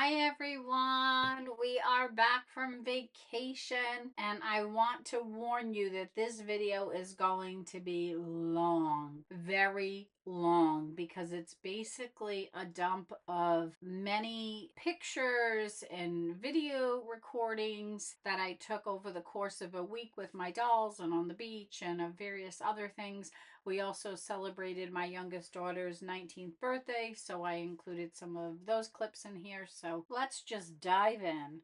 Hi everyone, we are back from vacation and I want to warn you that this video is going to be long, very long, because it's basically a dump of many pictures and video recordings that I took over the course of a week with my dolls and on the beach and of various other things. We also celebrated my youngest daughter's 19th birthday, so I included some of those clips in here. So let's just dive in.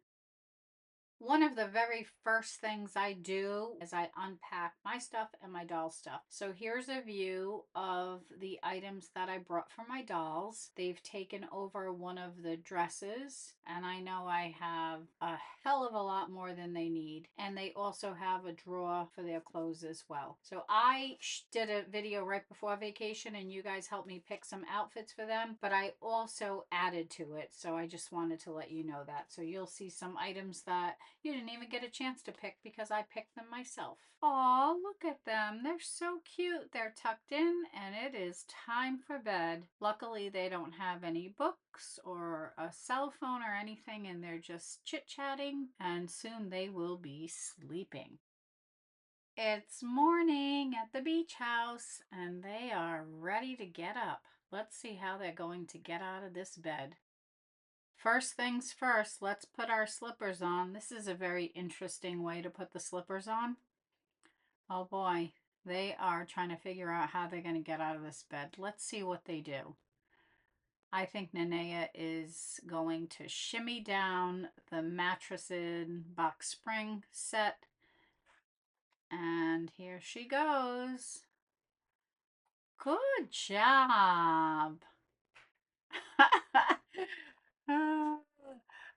One of the very first things I do is I unpack my stuff and my doll stuff. So here's a view of the items that I brought for my dolls. They've taken over one of the dresses, and I know I have a hell of a lot more than they need. And they also have a drawer for their clothes as well. So I did a video right before vacation and you guys helped me pick some outfits for them, but I also added to it. So I just wanted to let you know that. So you'll see some items that you didn't even get a chance to pick because I picked them myself. Aw, look at them. They're so cute. They're tucked in and it is time for bed. Luckily, they don't have any books or a cell phone or anything, and they're just chit-chatting, and soon they will be sleeping. It's morning at the beach house and they are ready to get up. Let's see how they're going to get out of this bed. First things first, let's put our slippers on. This is a very interesting way to put the slippers on. Oh boy, they are trying to figure out how they're going to get out of this bed. Let's see what they do. I think Nenea is going to shimmy down the mattress in box spring set. And here she goes. Good job.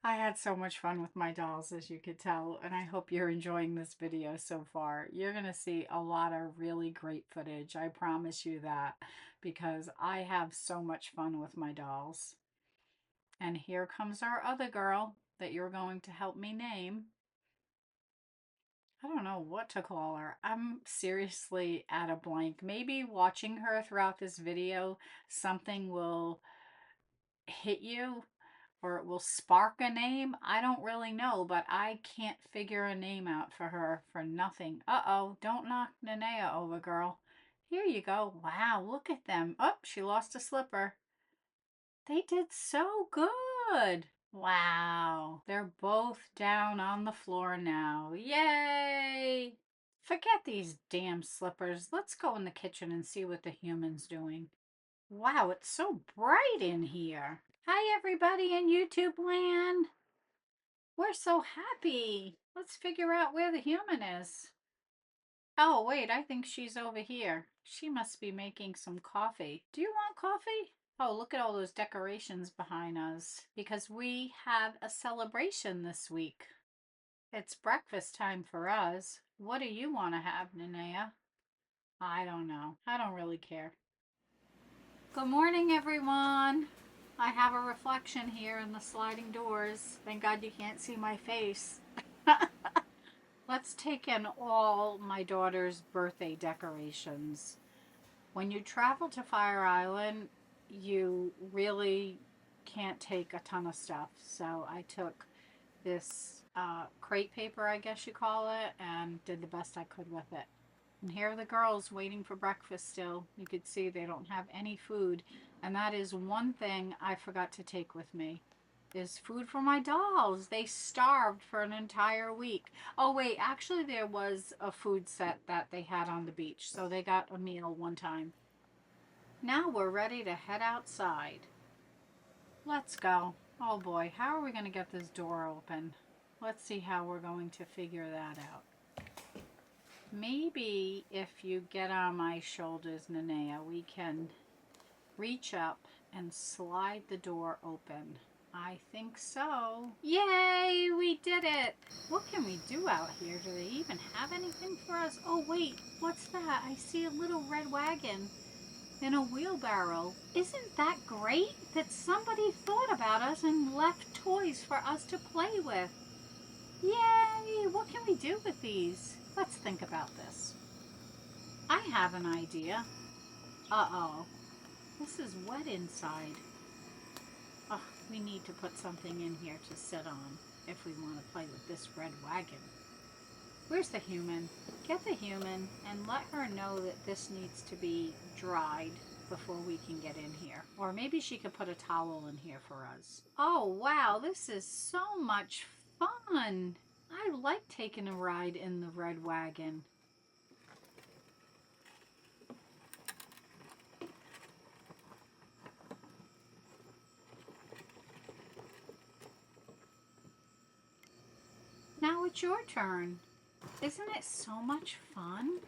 I had so much fun with my dolls, as you could tell, and I hope you're enjoying this video so far. You're going to see a lot of really great footage, I promise you that, because I have so much fun with my dolls. And here comes our other girl that you're going to help me name. I don't know what to call her. I'm seriously at a blank. Maybe watching her throughout this video, something will hit you or it will spark a name. I don't really know, but I can't figure a name out for her for nothing. Uh-oh, don't knock Nenea over, girl. Here you go. Wow, look at them. Oh, she lost a slipper. They did so good. Wow, they're both down on the floor now. Yay! Forget these damn slippers. Let's go in the kitchen and see what the human's doing. Wow, it's so bright in here. Hi, everybody in YouTube land. We're so happy. Let's figure out where the human is. Oh, wait, I think she's over here. She must be making some coffee. Do you want coffee? Oh, look at all those decorations behind us. Because we have a celebration this week. It's breakfast time for us. What do you want to have, Nenea? I don't know. I don't really care. Good morning, everyone. I have a reflection here in the sliding doors. Thank God you can't see my face. Let's take in all my daughter's birthday decorations. When you travel to Fire Island, you really can't take a ton of stuff. So I took this crepe paper, I guess you call it, and did the best I could with it. And here are the girls waiting for breakfast still. You could see they don't have any food. And that is one thing I forgot to take with me, is food for my dolls. They starved for an entire week. Oh wait, actually there was a food set that they had on the beach. So they got a meal one time. Now we're ready to head outside. Let's go. Oh boy, how are we going to get this door open? Let's see how we're going to figure that out. Maybe if you get on my shoulders, Nenea, we can reach up and slide the door open. I think so. Yay, we did it. What can we do out here? Do they even have anything for us? Oh wait, what's that? I see a little red wagon and a wheelbarrow. Isn't that great that somebody thought about us and left toys for us to play with? Yay! What can we do with these? Let's think about this. I have an idea. Uh-oh. This is wet inside. Oh, We need to put something in here to sit on if we want to play with this red wagon. Where's the human? Get the human and let her know that this needs to be dried before we can get in here. Or maybe she could put a towel in here for us. Oh wow, this is so much fun. I like taking a ride in the red wagon. Now it's your turn. Isn't it so much fun?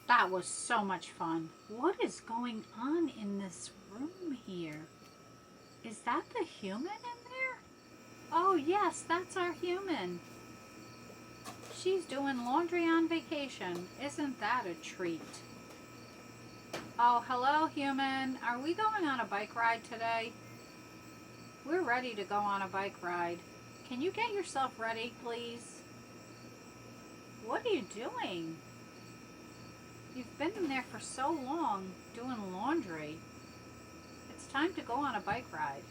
That was so much fun. What is going on in this room here? Is that the human in there? Oh yes, that's our human. She's doing laundry on vacation. Isn't that a treat? Oh, hello human. Are we going on a bike ride today? We're ready to go on a bike ride. Can you get yourself ready, please? What are you doing? You've been in there for so long doing laundry. It's time to go on a bike ride.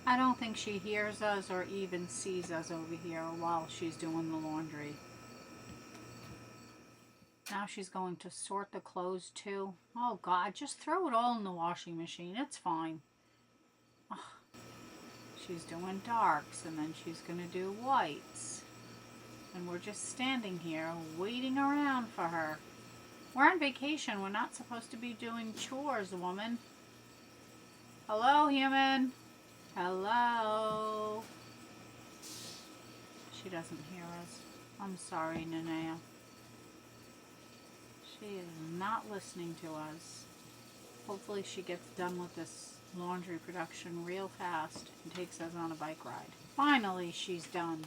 I don't think she hears us or even sees us over here while she's doing the laundry. Now she's going to sort the clothes too. Oh God, just throw it all in the washing machine. It's fine. Ugh. She's doing darks and then she's going to do whites. And we're just standing here waiting around for her. We're on vacation. We're not supposed to be doing chores, woman. Hello, human. Hello. She doesn't hear us. I'm sorry, Nanea. She is not listening to us. Hopefully she gets done with this laundry production real fast and takes us on a bike ride. Finally, she's done.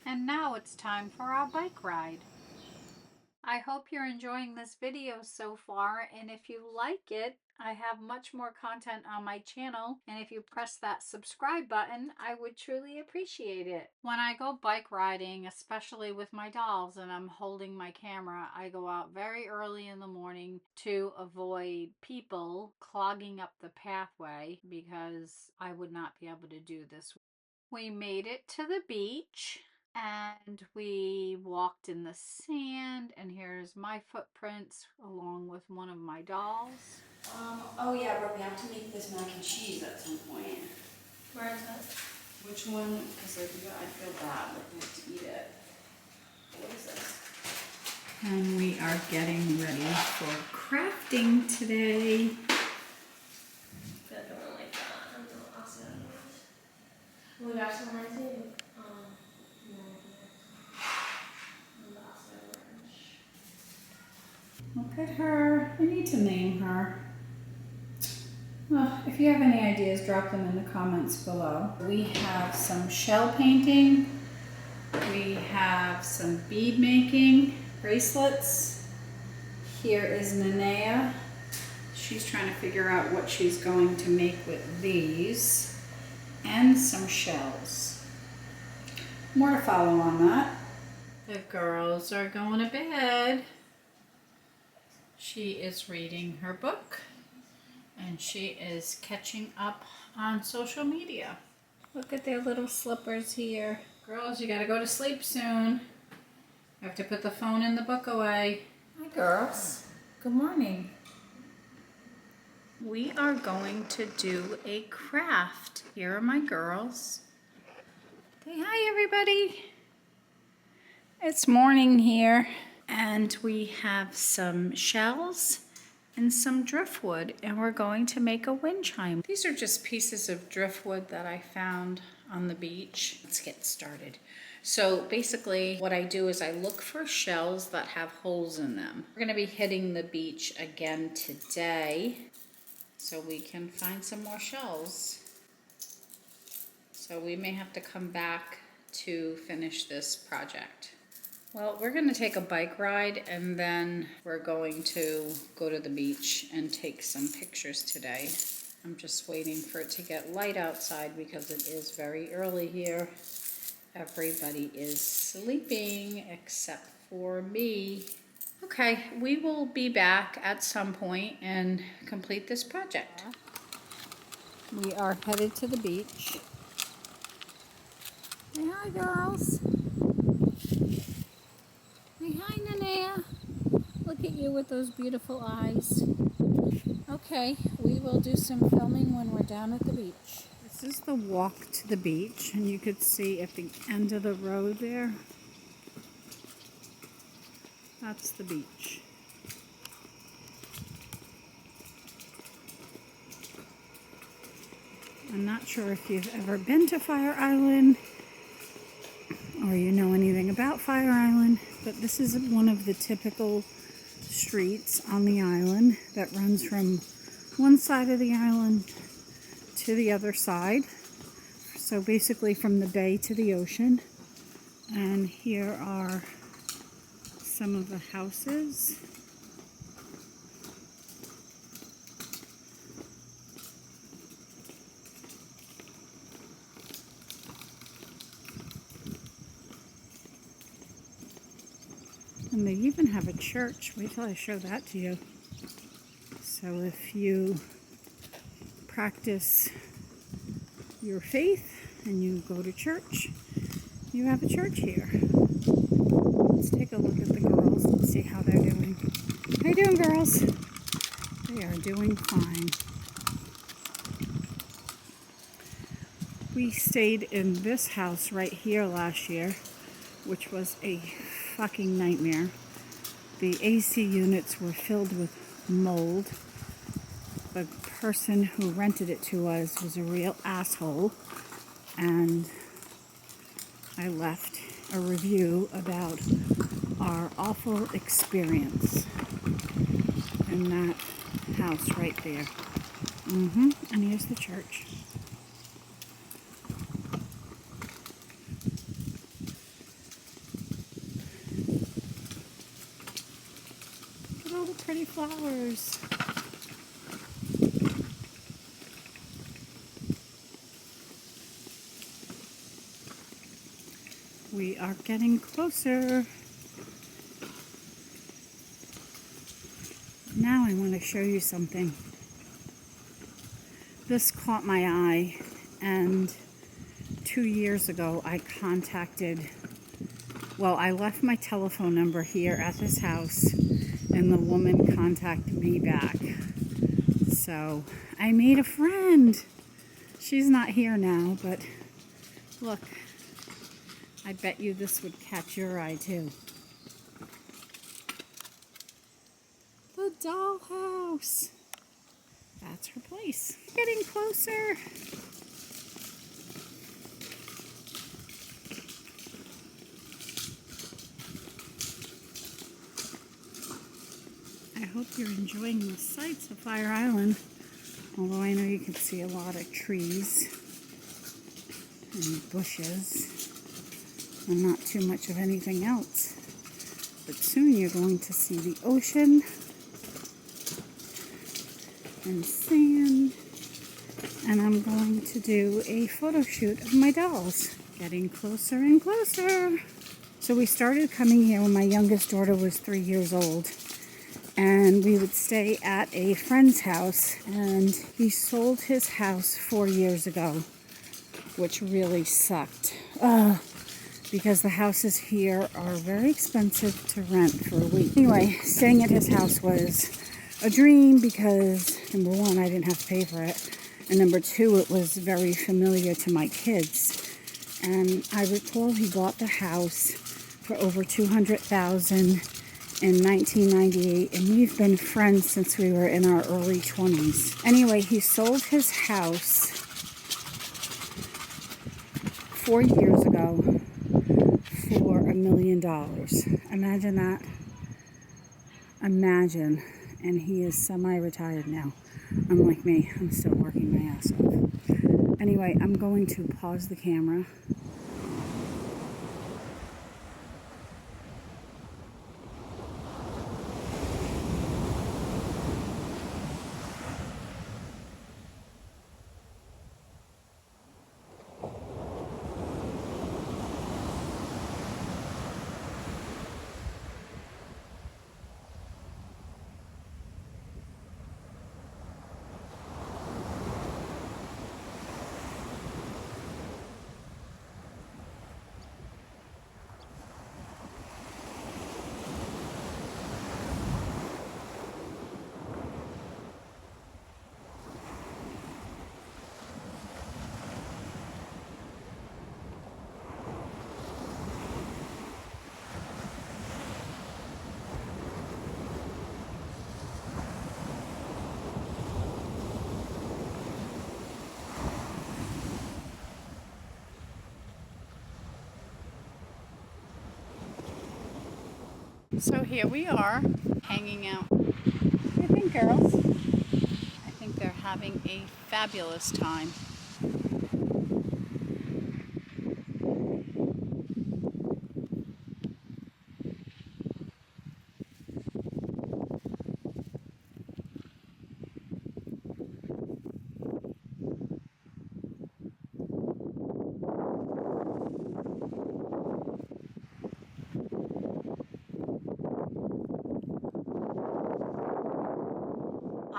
And now it's time for our bike ride. I hope you're enjoying this video so far, and if you like it, I have much more content on my channel, and if you press that subscribe button, I would truly appreciate it. When I go bike riding, especially with my dolls and I'm holding my camera, I go out very early in the morning to avoid people clogging up the pathway because I would not be able to do this. We made it to the beach. And we walked in the sand, and here's my footprints along with one of my dolls. Oh yeah, but we have to make this mac and cheese at some point. Where is it? Which one? Because I feel bad, like we have to eat it. What is this? And we are getting ready for crafting today. I don't like that. I'm not awesome. We got some more too. Look at her. I need to name her. Well, if you have any ideas, drop them in the comments below. We have some shell painting. We have some bead making, bracelets. Here is Nanea. She's trying to figure out what she's going to make with these. And some shells. More to follow on that. The girls are going to bed. She is reading her book and she is catching up on social media. Look at their little slippers here. Girls, you gotta go to sleep soon. You have to put the phone and the book away. Hi girls, good morning. We are going to do a craft. Here are my girls. Say hi everybody. It's morning here. And we have some shells and some driftwood, and we're going to make a wind chime. These are just pieces of driftwood that I found on the beach. Let's get started. So basically what I do is I look for shells that have holes in them. We're gonna be hitting the beach again today so we can find some more shells. So we may have to come back to finish this project. Well, we're going to take a bike ride and then we're going to go to the beach and take some pictures today. I'm just waiting for it to get light outside because it is very early here. Everybody is sleeping except for me. Okay, we will be back at some point and complete this project. We are headed to the beach. Say hi, girls. Say hi, Nanea. Look at you with those beautiful eyes. Okay, we will do some filming when we're down at the beach. This is the walk to the beach, and you could see at the end of the road there, that's the beach. I'm not sure if you've ever been to Fire Island or you know anything about Fire Island, but this is one of the typical streets on the island that runs from one side of the island to the other side. So basically from the bay to the ocean. And here are some of the houses. And they even have a church. Wait till I show that to you. So if you practice your faith and you go to church, you have a church here. Let's take a look at the girls and see how they're doing. How you doing, girls? They are doing fine. We stayed in this house right here last year, which was a fucking nightmare. The AC units were filled with mold. The person who rented it to us was a real asshole, and I left a review about our awful experience in that house right there. And here's the church. Look at all the pretty flowers. We are getting closer. Now I want to show you something. This caught my eye, and 2 years ago I I left my telephone number here at this house, and the woman contacted me back. So I made a friend. She's not here now, but look, I bet you this would catch your eye too. The dollhouse. That's her place. Getting closer. I hope you're enjoying the sights of Fire Island. Although I know you can see a lot of trees and bushes and not too much of anything else. But soon you're going to see the ocean and sand, and I'm going to do a photo shoot of my dolls. Getting closer and closer. So we started coming here when my youngest daughter was 3 years old, and we would stay at a friend's house, and he sold his house 4 years ago, which really sucked. Because the houses here are very expensive to rent for a week. Anyway, staying at his house was a dream because, number one, I didn't have to pay for it, and number two, it was very familiar to my kids. And I recall he bought the house for over $200,000 in 1998, and we've been friends since we were in our early 20s. Anyway, he sold his house 4 years ago for $1 million. Imagine that. Imagine. And he is semi-retired now. Unlike me, I'm still working my ass off. Anyway, I'm going to pause the camera. So here we are, hanging out. What do you think, girls? I think they're having a fabulous time.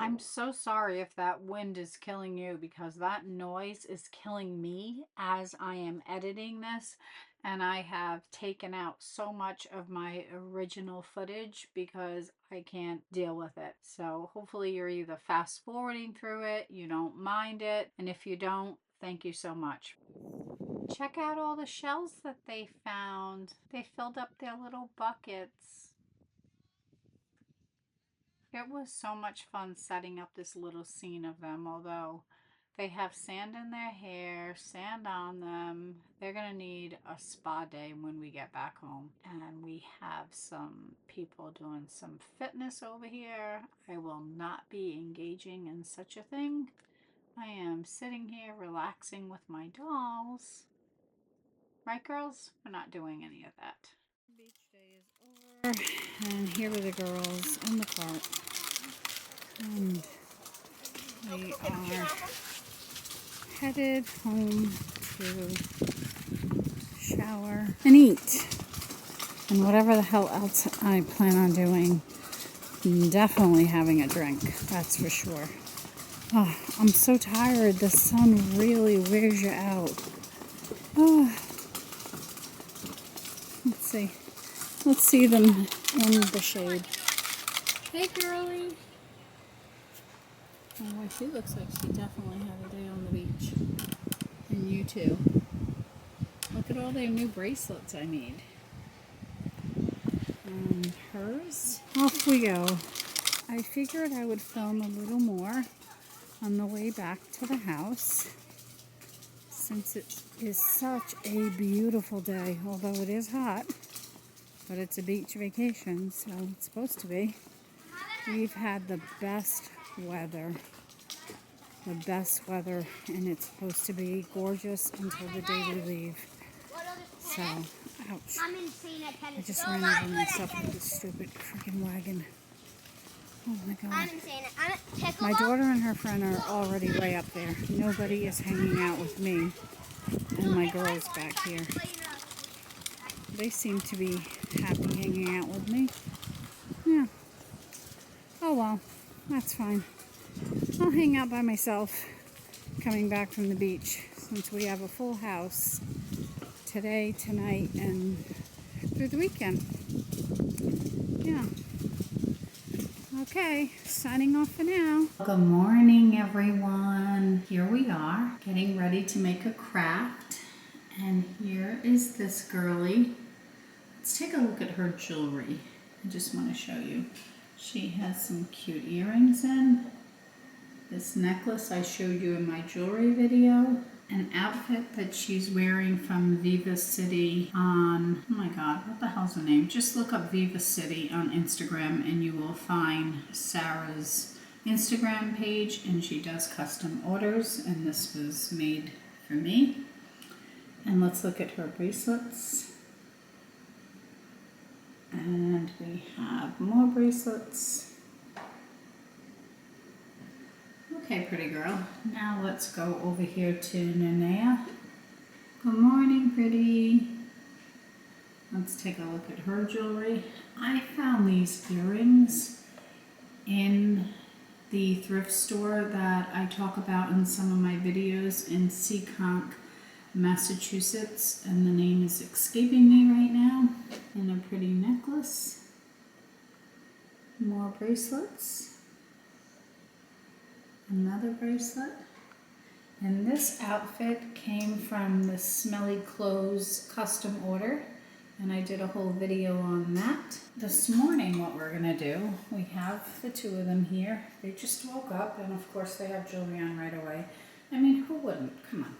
I'm so sorry if that wind is killing you because that noise is killing me as I am editing this. And I have taken out so much of my original footage because I can't deal with it. So hopefully you're either fast forwarding through it, you don't mind it. And if you don't, thank you so much. Check out all the shells that they found. They filled up their little buckets. It was so much fun setting up this little scene of them, although they have sand in their hair, sand on them. They're going to need a spa day when we get back home. And we have some people doing some fitness over here. I will not be engaging in such a thing. I am sitting here relaxing with my dolls. Right, girls? We're not doing any of that. Beach day is over, and here are the girls on the cart. And we are headed home to shower and eat. And whatever the hell else I plan on doing, definitely having a drink, that's for sure. Oh, I'm so tired. The sun really wears you out. Oh, let's see. Let's see them in the shade. Hey, girlie. Oh, she looks like she definitely had a day on the beach. And you too. Look at all their new bracelets I made. And hers. Off we go. I figured I would film a little more on the way back to the house since it is such a beautiful day, although it is hot, but it's a beach vacation, so it's supposed to be. We've had the best weather, and it's supposed to be gorgeous until the day we leave. So, ouch. I just ran over myself with this stupid freaking wagon. Oh my god. My daughter and her friend are already way up there. Nobody is hanging out with me and my girls back here. They seem to be happy hanging out with me. Yeah. Oh well, that's fine. I'll hang out by myself coming back from the beach since we have a full house today, tonight, and through the weekend. Yeah. Okay, signing off for now. Good morning, everyone. Here we are, getting ready to make a craft. And here is this girly. Let's take a look at her jewelry. I just want to show you. She has some cute earrings in. This necklace I showed you in my jewelry video. An outfit that she's wearing from Viva City on, oh my god, what the hell's her name? Just look up Viva City on Instagram and you will find Sarah's Instagram page, and she does custom orders, and this was made for me. And let's look at her bracelets. And we have more bracelets. Okay, pretty girl. Now let's go over here to Nanea. Good morning, pretty. Let's take a look at her jewelry. I found these earrings in the thrift store that I talk about in some of my videos in Seekonk, Massachusetts, and the name is escaping me right now. And a pretty necklace. More bracelets. Another bracelet. And this outfit came from the Smelly Clothes custom order, and I did a whole video on that. This morning what we're gonna do, we have the two of them here. They just woke up, and of course they have jewelry on right away. I mean, who wouldn't? Come on.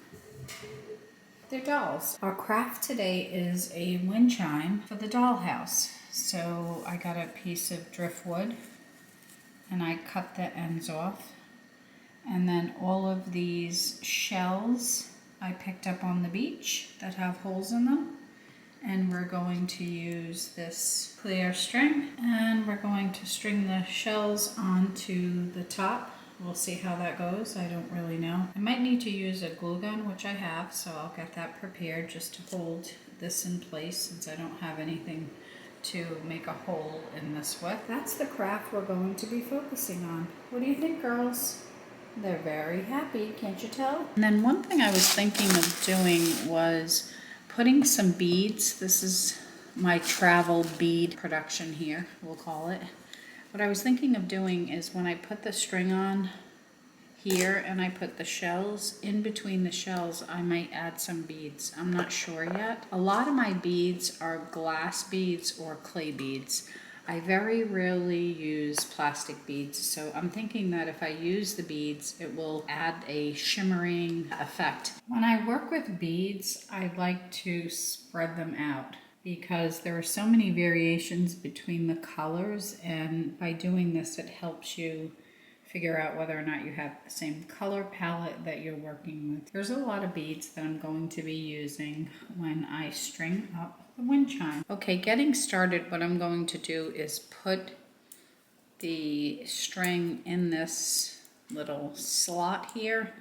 They're dolls. Our craft today is a wind chime for the dollhouse. So I got a piece of driftwood and I cut the ends off. And then all of these shells I picked up on the beach that have holes in them. And we're going to use this clear string and we're going to string the shells onto the top. We'll see how that goes. I don't really know. I might need to use a glue gun, which I have, so I'll get that prepared just to hold this in place since I don't have anything to make a hole in this with. That's the craft we're going to be focusing on. What do you think, girls? They're very happy, can't you tell? And then one thing I was thinking of doing was putting some beads. This is my travel bead production here, we'll call it. What I was thinking of doing is when I put the string on here and I put the shells, in between the shells I might add some beads. I'm not sure yet. A lot of my beads are glass beads or clay beads. I very rarely use plastic beads, so I'm thinking that if I use the beads, it will add a shimmering effect. When I work with beads, I like to spread them out because there are so many variations between the colors, and by doing this, it helps you figure out whether or not you have the same color palette that you're working with. There's a lot of beads that I'm going to be using when I string up the wind chime. Okay, getting started, what I'm going to do is put the string in this little slot here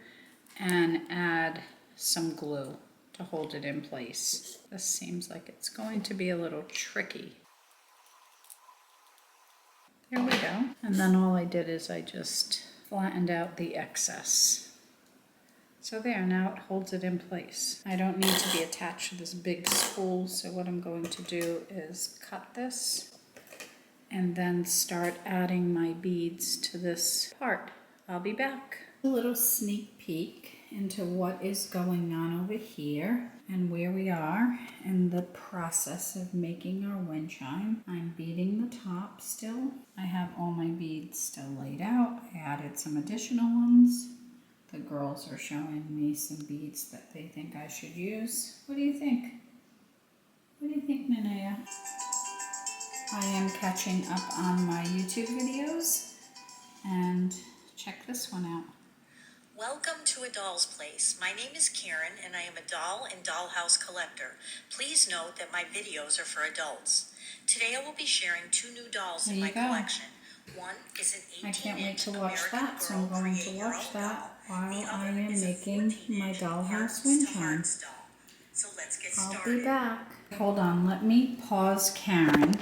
and add some glue to hold it in place. This seems like it's going to be a little tricky. There we go. And then all I did is I just flattened out the excess. So there, now it holds it in place. I don't need to be attached to this big spool, so what I'm going to do is cut this and then start adding my beads to this part. I'll be back. A little sneak peek into what is going on over here and where we are in the process of making our wind chime. I'm beading the top still. I have all my beads still laid out. I added some additional ones. The girls are showing me some beads that they think I should use. What do you think? What do you think, Nanea? I am catching up on my YouTube videos, and check this one out. Welcome to A Doll's Place. My name is Karen and I am a doll and dollhouse collector. Please note that my videos are for adults. Today I will be sharing 2 new dolls in my collection. One is an 18-inch I can't wait to watch American that, so Girl I'm going to Create Your watch Own that doll. while The I other am is a making 14-inch my dollhouse Hearts wind to chime. Hearts doll. So let's get I'll started. be back. Hold on, let me pause Karen.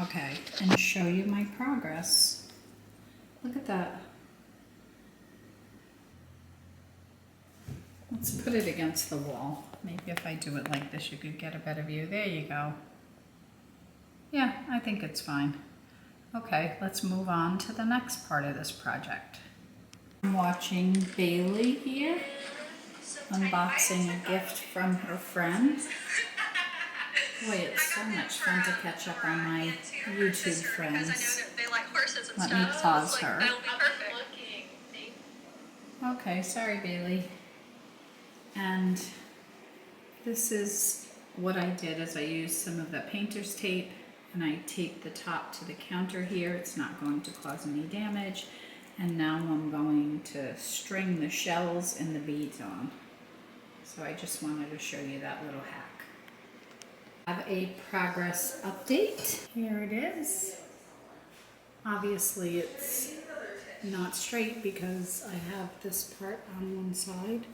Okay, and show you my progress. Look at that. Let's put it against the wall. Maybe if I do it like this, you could get a better view. There you go. Yeah, I think it's fine. Okay, let's move on to the next part of this project. I'm watching Bailey here, unboxing a gift from her friend. Boy, it's so much fun to catch up on my YouTube friends. Let me pause her. Okay, sorry Bailey. And this is what I did is I used some of the painter's tape and I taped the top to the counter here. It's not going to cause any damage. And now I'm going to string the shells and the beads on. So I just wanted to show you that little hack. I have a progress update. Here it is. Obviously it's not straight because I have this part on one side.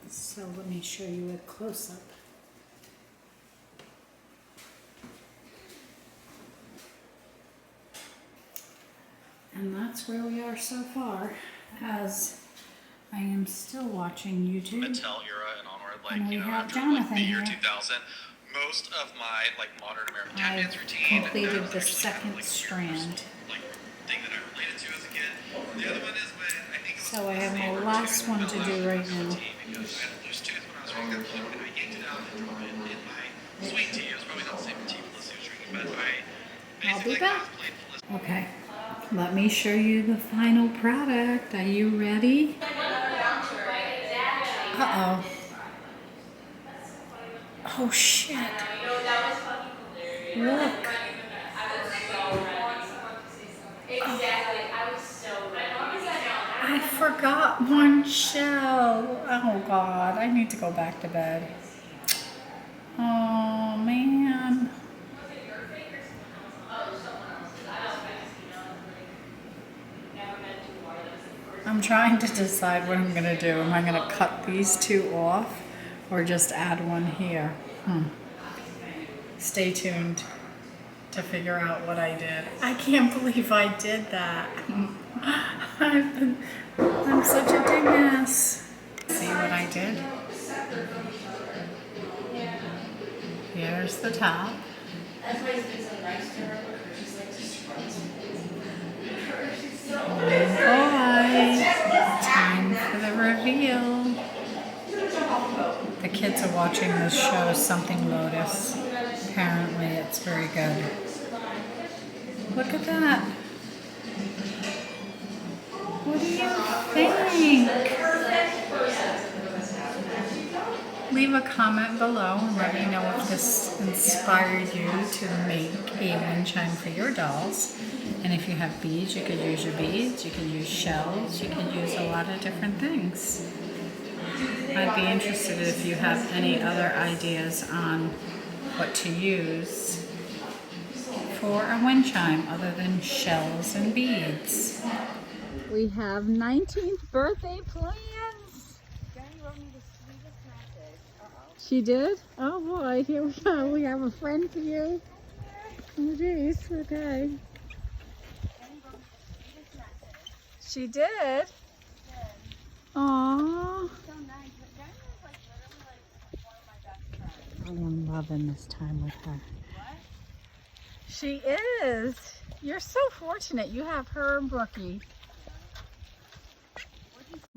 So let me show you a close-up. And that's where we are so far, as I am still watching YouTube. Mattel era and onward, like, And we you know, have after Jonathan like the year here. 2000, most of my like modern American tap I've dance routine completed was the actually second kind of, like, a strand. universal, like thing that I related to as a kid. The other one is when I think it was So I have my the last one to do right now. because I had a loose tooth when I was really little, and I yanked it out and dropped it in my sweet tea. It was probably not the same tea Felicity was drinking, but I I'll be basically back. cosplayed Felicity. Okay, let me show you the final product. Are you ready? Uh-oh. Oh shit. You know, that was fucking hilarious. Look. I was so ready. Exactly. I was so ready. I forgot one shell. Oh God, I need to go back to bed. Oh man. I'm trying to decide what I'm gonna do. Am I gonna cut these two off or just add one here? Stay tuned to figure out what I did. I can't believe I did that. I'm such a dingass. See what I did? Here's the top. That's why he's been so nice to her because she's like just runs Boy, time for the reveal. The kids are watching this show, Something Lotus. Apparently it's very good. Look at that. What do you think? Leave a comment below and let me know if this inspired you to make a wind chime for your dolls. And if you have beads, you could use your beads, you can use shells, you can use a lot of different things. I'd be interested if you have any other ideas on what to use for a wind chime other than shells and beads. We have 19th birthday plans. She did? Oh boy, here we go. We have a friend for you. Oh geez, okay. She did? Aww. I am loving this time with her. She is. You're so fortunate. You have her and Brookie.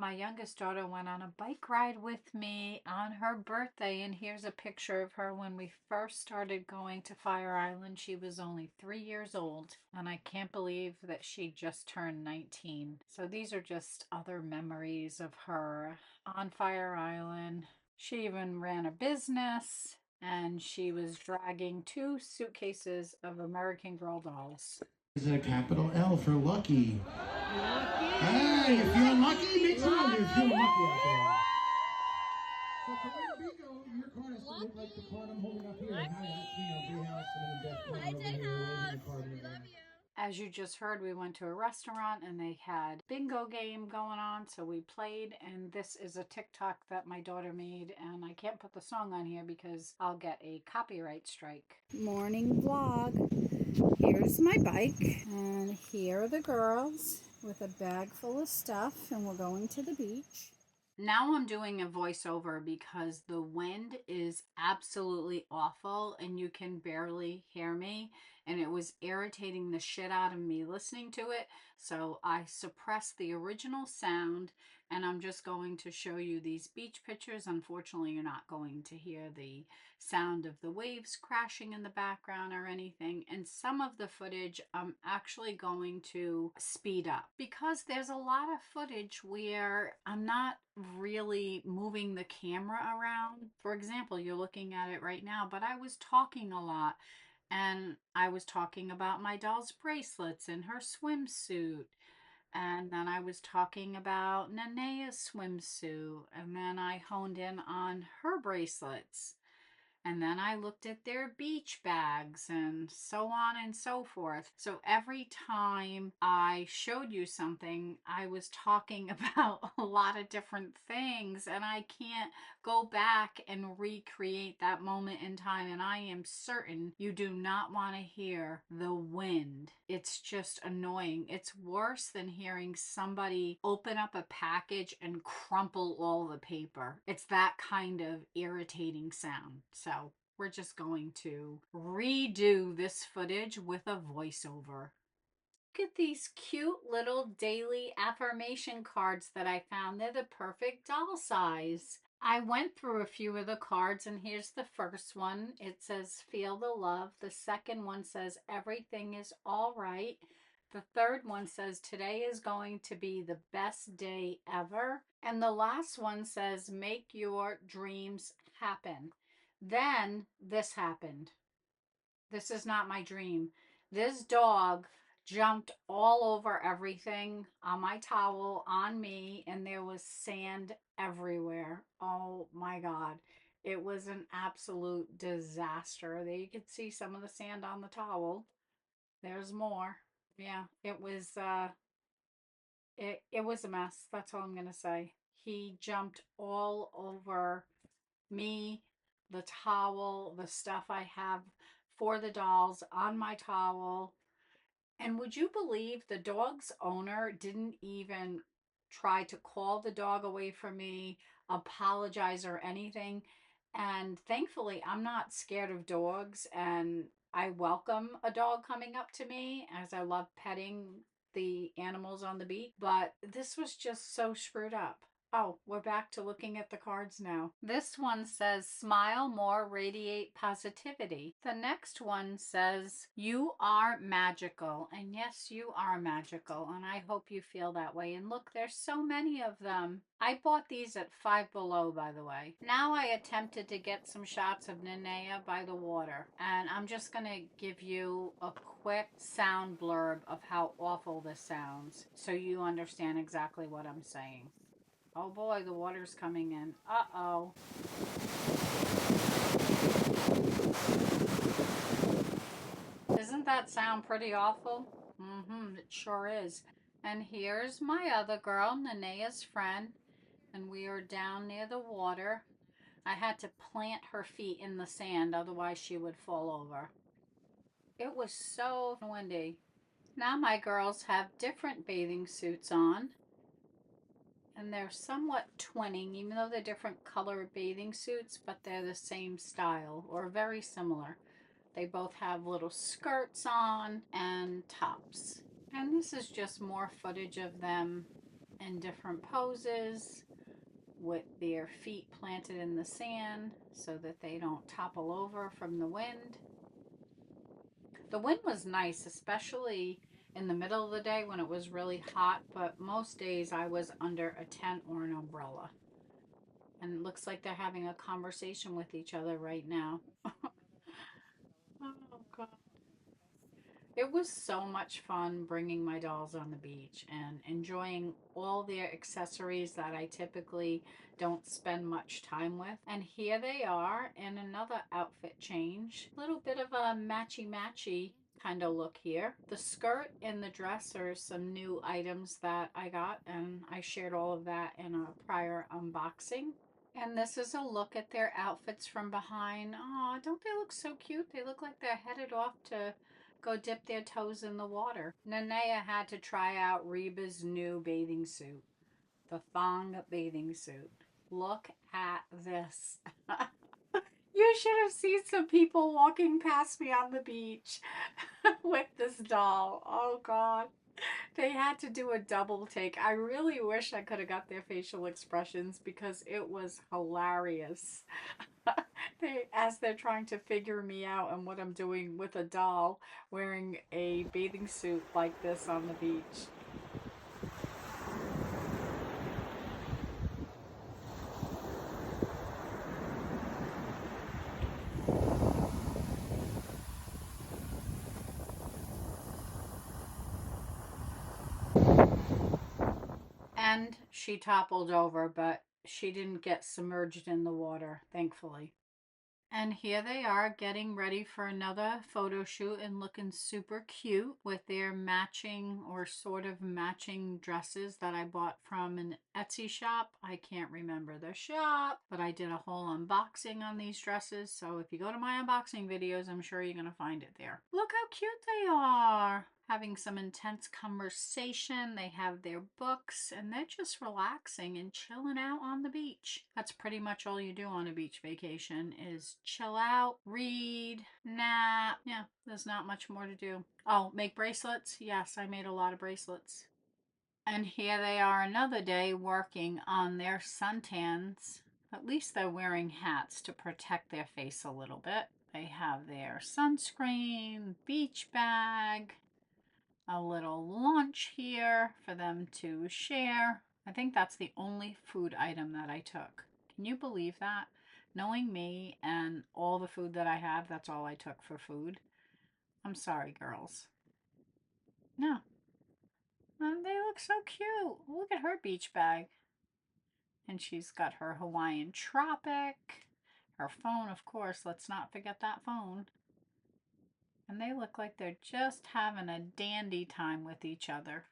My youngest daughter went on a bike ride with me on her birthday, and here's a picture of her when we first started going to Fire Island. She was only 3 years old, and I can't believe that she just turned 19. So these are just other memories of her on Fire Island. She even ran a business, and she was dragging 2 suitcases of American Girl dolls. Is a capital L for lucky. Hey, you're feeling lucky? Make some noise. You're feeling lucky out there. So Corinne Bingo, your card has to look like the card I'm holding up here. Hi, that's me, House, and then Death Card over here, waving the card in the air. As you just heard, we went to a restaurant and they had bingo game going on, so we played, and this is a TikTok that my daughter made, and I can't put the song on here because I'll get a copyright strike. Morning vlog. Here's my bike, and here are the girls with a bag full of stuff, and we're going to the beach. Now I'm doing a voiceover because the wind is absolutely awful and you can barely hear me, and it was irritating the shit out of me listening to it, so I suppressed the original sound, and I'm just going to show you these beach pictures. Unfortunately, you're not going to hear the sound of the waves crashing in the background or anything, and some of the footage I'm actually going to speed up because there's a lot of footage where I'm not really moving the camera around. For example, you're looking at it right now, but I was talking a lot, and I was talking about my doll's bracelets and her swimsuit, and then I was talking about Nanea's swimsuit, and then I honed in on her bracelets. And then I looked at their beach bags and so on and so forth. So every time I showed you something, I was talking about a lot of different things, and I can't go back and recreate that moment in time. And I am certain you do not want to hear the wind. It's just annoying. It's worse than hearing somebody open up a package and crumple all the paper. It's that kind of irritating sound. So we're just going to redo this footage with a voiceover. Look at these cute little daily affirmation cards that I found. They're the perfect doll size. I went through a few of the cards, and here's the first one. It says, feel the love. The second one says, everything is all right. The third one says, today is going to be the best day ever. And the last one says, make your dreams happen. Then this happened. This is not my dream. This dog jumped all over everything, on my towel, on me, and there was sand everywhere. Oh my God. It was an absolute disaster. There you could see some of the sand on the towel. There's more. Yeah, it was a mess. That's all I'm gonna say. He jumped all over me, the towel, the stuff I have for the dolls on my towel. And would you believe the dog's owner didn't even try to call the dog away from me, apologize, or anything? And thankfully, I'm not scared of dogs, and I welcome a dog coming up to me as I love petting the animals on the beach. But this was just so screwed up. Oh, we're back to looking at the cards now. This one says, smile more, radiate positivity. The next one says, you are magical. And yes, you are magical. And I hope you feel that way. And look, there's so many of them. I bought these at Five Below, by the way. Now I attempted to get some shots of Nenea by the water. And I'm just going to give you a quick sound blurb of how awful this sounds so you understand exactly what I'm saying. Oh boy, the water's coming in. Uh-oh. Doesn't that sound pretty awful? It sure is. And here's my other girl, Nenea's friend, and we are down near the water. I had to plant her feet in the sand, otherwise she would fall over. It was so windy. Now my girls have different bathing suits on. And they're somewhat twinning, even though they're different color bathing suits, but they're the same style or very similar. They both have little skirts on and tops. And this is just more footage of them in different poses with their feet planted in the sand so that they don't topple over from the wind. The wind was nice, especially in the middle of the day when it was really hot, but most days I was under a tent or an umbrella. And it looks like they're having a conversation with each other right now. Oh, God. It was so much fun bringing my dolls on the beach and enjoying all their accessories that I typically don't spend much time with. And here they are in another outfit change. A little bit of a matchy-matchy kind of look here. The skirt and the dress are some new items that I got, and I shared all of that in a prior unboxing. And this is a look at their outfits from behind. Aw, don't they look so cute? They look like they're headed off to go dip their toes in the water. Nenea had to try out Reba's new bathing suit, the thong bathing suit. Look at this. You should have seen some people walking past me on the beach with this doll. Oh, God. They had to do a double take. I really wish I could have got their facial expressions because it was hilarious. As they're trying to figure me out and what I'm doing with a doll wearing a bathing suit like this on the beach. And she toppled over, but she didn't get submerged in the water, thankfully. And here they are getting ready for another photo shoot and looking super cute with their matching or sort of matching dresses that I bought from an Etsy shop. I can't remember the shop, but I did a whole unboxing on these dresses. So if you go to my unboxing videos, I'm sure you're going to find it there. Look how cute they are. Having some intense conversation. They have their books and they're just relaxing and chilling out on the beach. That's pretty much all you do on a beach vacation is chill out, read, nap. Yeah, there's not much more to do. Oh, make bracelets? Yes, I made a lot of bracelets. And here they are another day working on their suntans. At least they're wearing hats to protect their face a little bit. They have their sunscreen, beach bag, a little lunch here for them to share. I think that's the only food item that I took. Can you believe that? Knowing me and all the food that I have, that's all I took for food. I'm sorry, girls. No. They look so cute. Look at her beach bag. And she's got her Hawaiian Tropic. Her phone, of course. Let's not forget that phone. And they look like they're just having a dandy time with each other.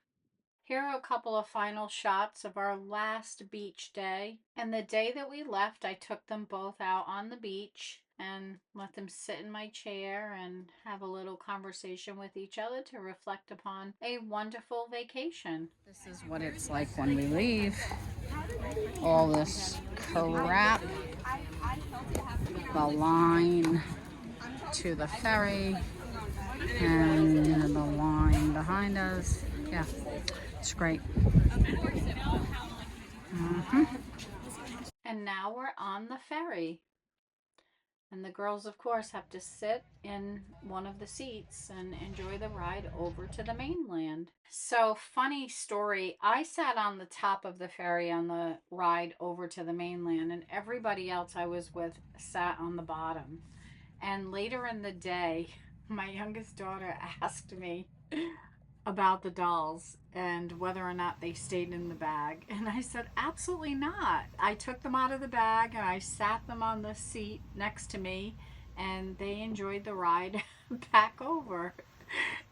Here are a couple of final shots of our last beach day. And the day that we left, I took them both out on the beach and let them sit in my chair and have a little conversation with each other to reflect upon a wonderful vacation. This is what it's like when we leave. All this crap. The line to the ferry and the line behind us. Yeah, it's great. And now we're on the ferry. And the girls, of course, have to sit in one of the seats and enjoy the ride over to the mainland. So, funny story, I sat on the top of the ferry on the ride over to the mainland, and everybody else I was with sat on the bottom. And later in the day, my youngest daughter asked me about the dolls and whether or not they stayed in the bag. And I said, absolutely not. I took them out of the bag and I sat them on the seat next to me, and they enjoyed the ride back over.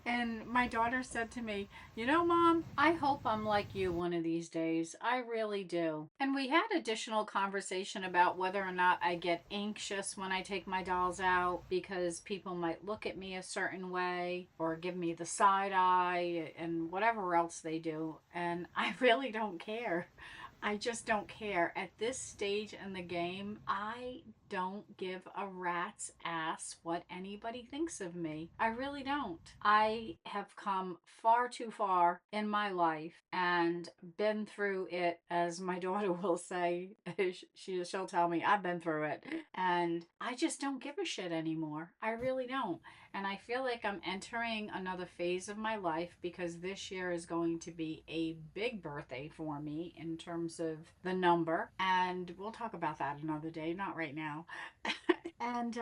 And my daughter said to me, you know, Mom, I hope I'm like you one of these days. I really do. And we had additional conversation about whether or not I get anxious when I take my dolls out because people might look at me a certain way or give me the side eye and whatever else they do. And I really don't care. I just don't care. At this stage in the game, I don't give a rat's ass what anybody thinks of me. I really don't. I have come far too far in my life and been through it, as my daughter will say. She'll tell me, I've been through it. And I just don't give a shit anymore. I really don't. And I feel like I'm entering another phase of my life because this year is going to be a big birthday for me in terms of the number. And we'll talk about that another day, not right now. And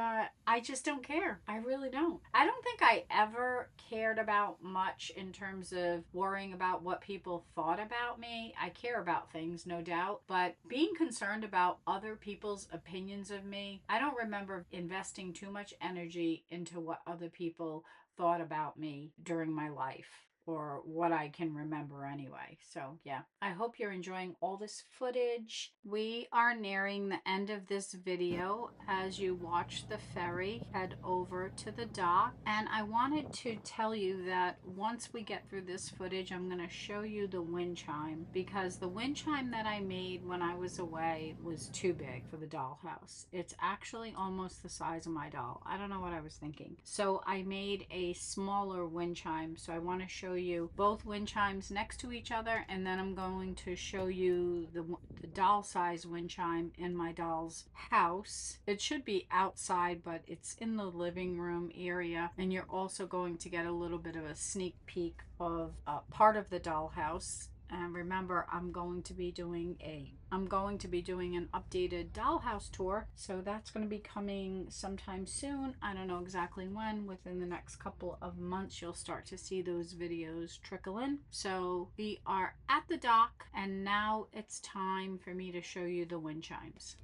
I just don't care. I really don't. I don't think I ever cared about much in terms of worrying about what people thought about me. I care about things, no doubt, but being concerned about other people's opinions of me, I don't remember investing too much energy into what other people thought about me during my life, or what I can remember anyway. So yeah, I hope you're enjoying all this footage. We are nearing the end of this video as you watch the ferry head over to the dock. And I wanted to tell you that once we get through this footage, I'm going to show you the wind chime, because the wind chime that I made when I was away was too big for the dollhouse. It's actually almost the size of my doll. I don't know what I was thinking. So I made a smaller wind chime. So I want to show you both wind chimes next to each other, and then I'm going to show you the doll size wind chime in my doll's house. It should be outside, but it's in the living room area, and you're also going to get a little bit of a sneak peek of part of the dollhouse. And remember, I'm going to be doing an updated dollhouse tour. So that's going to be coming sometime soon. I don't know exactly when. Within the next couple of months, you'll start to see those videos trickle in. So we are at the dock, and now it's time for me to show you the wind chimes.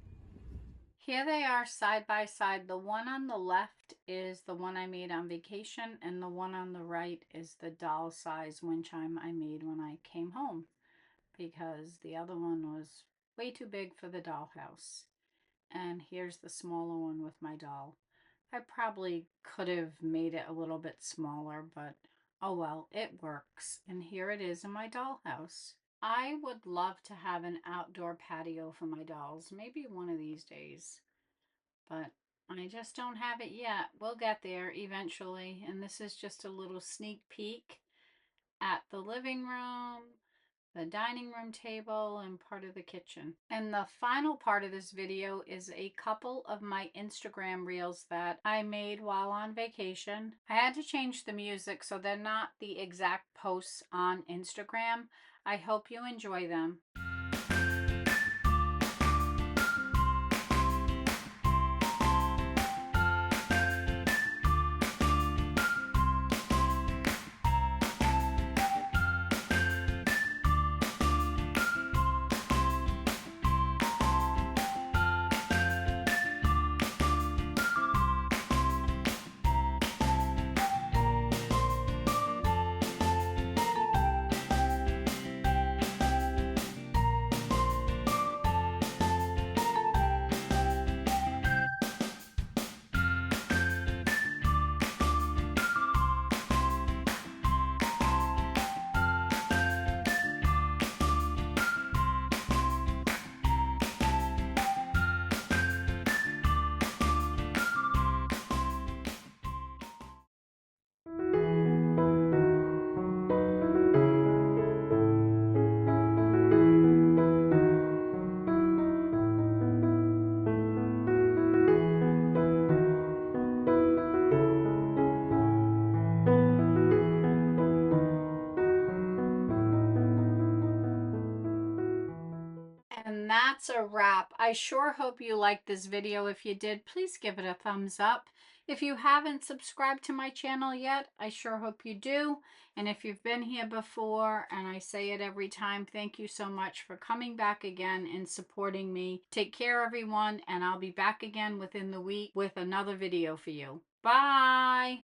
Here they are side by side. The one on the left is the one I made on vacation, and the one on the right is the doll size wind chime I made when I came home, because the other one was way too big for the dollhouse. And here's the smaller one with my doll. I probably could have made it a little bit smaller, but oh well, it works. And here it is in my dollhouse. I would love to have an outdoor patio for my dolls, maybe one of these days, but I just don't have it yet. We'll get there eventually. And this is just a little sneak peek at the living room, the dining room table, and part of the kitchen. And the final part of this video is a couple of my Instagram reels that I made while on vacation. I had to change the music so they're not the exact posts on Instagram. 'em. I hope you enjoy them. that's a wrap. I sure hope you liked this video. If you did, please give it a thumbs up. If you haven't subscribed to my channel yet, I sure hope you do. And if you've been here before, and I say it every time, thank you so much for coming back again and supporting me. Take care, everyone, and I'll be back again within the week with another video for you. Bye!